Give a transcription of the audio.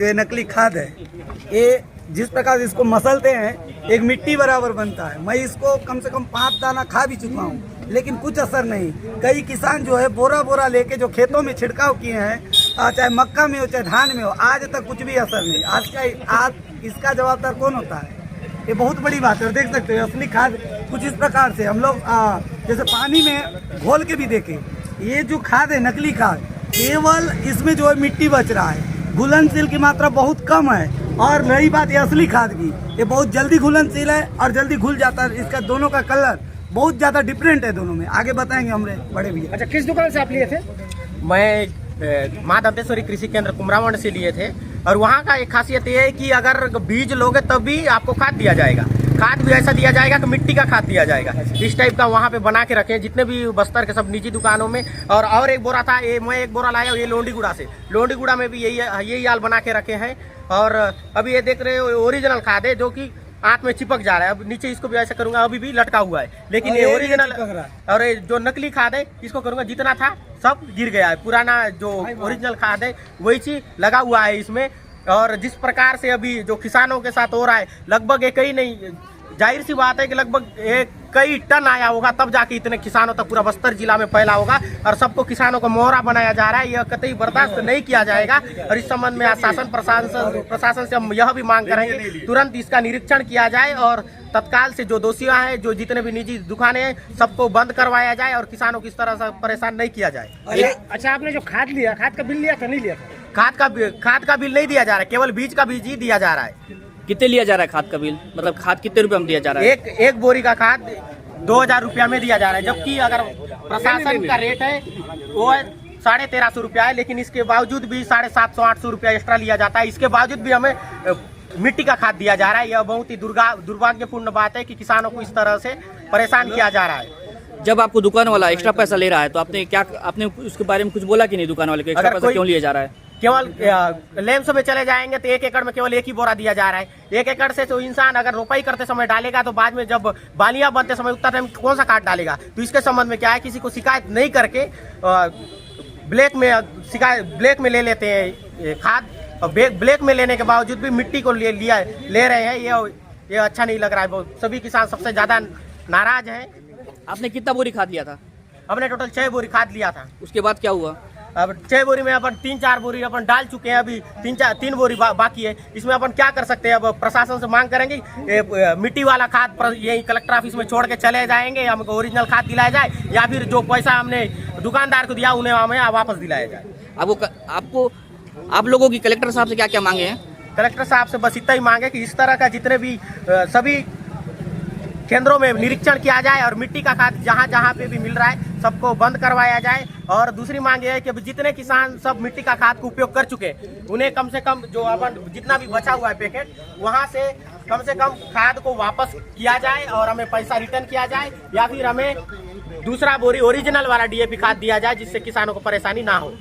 ये नकली खाद है। ये जिस प्रकार इसको मसलते हैं एक मिट्टी बराबर बनता है। मैं इसको कम से कम 5 दाना खा भी चुका हूँ, लेकिन कुछ असर नहीं। कई किसान जो है बोरा बोरा लेके जो खेतों में छिड़काव किए हैं, चाहे मक्का में हो चाहे धान में हो, आज तक कुछ भी असर नहीं। आज इसका जवाबदार कौन होता है? ये बहुत बड़ी बात है। देख सकते हो असली खाद कुछ इस प्रकार से हम लोग जैसे पानी में घोल के भी देखें। ये जो खाद है नकली खाद, केवल इसमें जो है मिट्टी बच रहा है, घुलनशील की मात्रा बहुत कम है। और रही बात ये असली खाद की, ये बहुत जल्दी घुलनशील है और जल्दी घुल जाता है। इसका दोनों का कलर बहुत ज्यादा डिफरेंट है दोनों में। आगे बताएंगे हमारे बड़े भैया। अच्छा, किस दुकान से आप लिए थे? मैं माँ दंतेश्वरी कृषि केंद्र कुमरावंड से लिए थे। और वहाँ का एक खासियत ये है कि अगर बीज लोगे तब भी आपको खाद दिया जाएगा। खाद भी ऐसा दिया जाएगा कि मिट्टी का खाद दिया जाएगा। इस टाइप का वहाँ पे बना के रखे हैं जितने भी बस्तर के सब निजी दुकानों में। और एक बोरा था, मैं एक बोरा लाया ये लोंडीगुड़ा से। लोंडीगुड़ा में भी यही हाल बना के रखे हैं। और अभी ये देख रहे हो ओरिजिनल खाद है जो कि आंख में चिपक जा रहा है। अब नीचे इसको भी ऐसा करूंगा, अभी भी लटका हुआ है, लेकिन ये ओरिजिनल। और ये जो नकली खाद है इसको करूंगा, जितना था सब गिर गया है। पुराना जो ओरिजिनल खाद है वही चीज लगा हुआ है इसमें। और जिस प्रकार से अभी जो किसानों के साथ हो रहा है, लगभग एक ही नहीं, जाहिर सी बात है कि लगभग कई टन आया होगा, तब जाके इतने किसानों तक पूरा बस्तर जिला में फैला होगा। और सबको किसानों को मोहरा बनाया जा रहा है। यह कतई बर्दाश्त नहीं किया जाएगा। और इस संबंध में शासन प्रशासन से हम यह भी मांग करेंगे तुरंत इसका निरीक्षण किया जाए और तत्काल से जो दोषियां हैं, जो जितने भी निजी दुकानें हैं, सबको बंद करवाया जाए और किसानों को इस तरह से परेशान नहीं किया जाए। अच्छा, आपने जो खाद लिया, खाद का बिल लिया था नहीं लिया था? खाद का बिल नहीं दिया जा रहा है, केवल बीज का बीज ही दिया जा रहा है। कितने लिया जा रहा है खाद का बिल? मतलब खाद कितने रुपए में दिया जा रहा है? एक बोरी का खाद 2000 रुपया में दिया जा रहा है, जबकि अगर प्रशासन का रेट है वो 1350 रुपया है। लेकिन इसके बावजूद भी 750-800 रुपया एक्स्ट्रा लिया जाता है। इसके बावजूद भी हमें मिट्टी का खाद दिया जा रहा है। यह बहुत ही दुर्भाग्यपूर्ण बात है कि किसानों को इस तरह से परेशान किया जा रहा है। जब आपको दुकान वाला एक्स्ट्रा पैसा ले रहा है तो आपने उसके बारे में कुछ बोला कि नहीं? दुकान वाले को एक्स्ट्रा पैसा क्यों लिया जा रहा है? केवल लेम्स में चले जाएंगे तो 1 एकड़ में केवल एक ही बोरा दिया जा रहा है। 1 एकड़ से तो इंसान अगर रोपाई करते समय डालेगा तो बाद में जब बालियां बनते समय उतना टाइम कौन सा खाद डालेगा? तो इसके संबंध में क्या है, किसी को शिकायत नहीं करके ब्लैक में ले लेते हैं खाद। और ब्लैक में लेने के बावजूद भी मिट्टी को ले रहे हैं। ये अच्छा नहीं लग रहा है। सभी किसान सबसे ज्यादा नाराज है। आपने कितना बोरी खाद लिया था? हमने टोटल 6 बोरी खाद लिया था। उसके बाद क्या हुआ? अब 6 बोरी में अपन 3-4 बोरी अपन डाल चुके हैं। अभी 3 बोरी बाकी है। इसमें अपन क्या कर सकते हैं? अब प्रशासन से मांग करेंगे मिट्टी वाला खाद यही कलेक्टर ऑफिस में छोड़ के चले जाएंगे, हमको ओरिजिनल खाद दिलाया जाए, या फिर जो पैसा हमने दुकानदार को दिया उन्हें हमें वापस दिलाया जाए। आप लोगों की कलेक्टर साहब से क्या क्या मांगे हैं? कलेक्टर साहब से बस इतना ही मांगे कि इस तरह का जितने भी सभी केंद्रों में निरीक्षण किया जाए और मिट्टी का खाद जहाँ जहाँ पे भी मिल रहा है सबको बंद करवाया जाए। और दूसरी मांग ये है कि जितने किसान सब मिट्टी का खाद का उपयोग कर चुके हैं उन्हें कम से कम जो अपन जितना भी बचा हुआ है पैकेट, वहाँ से कम खाद को वापस किया जाए और हमें पैसा रिटर्न किया जाए, या फिर हमें दूसरा बोरी ओरिजिनल वाला DAP खाद दिया जाए जिससे किसानों को परेशानी ना हो।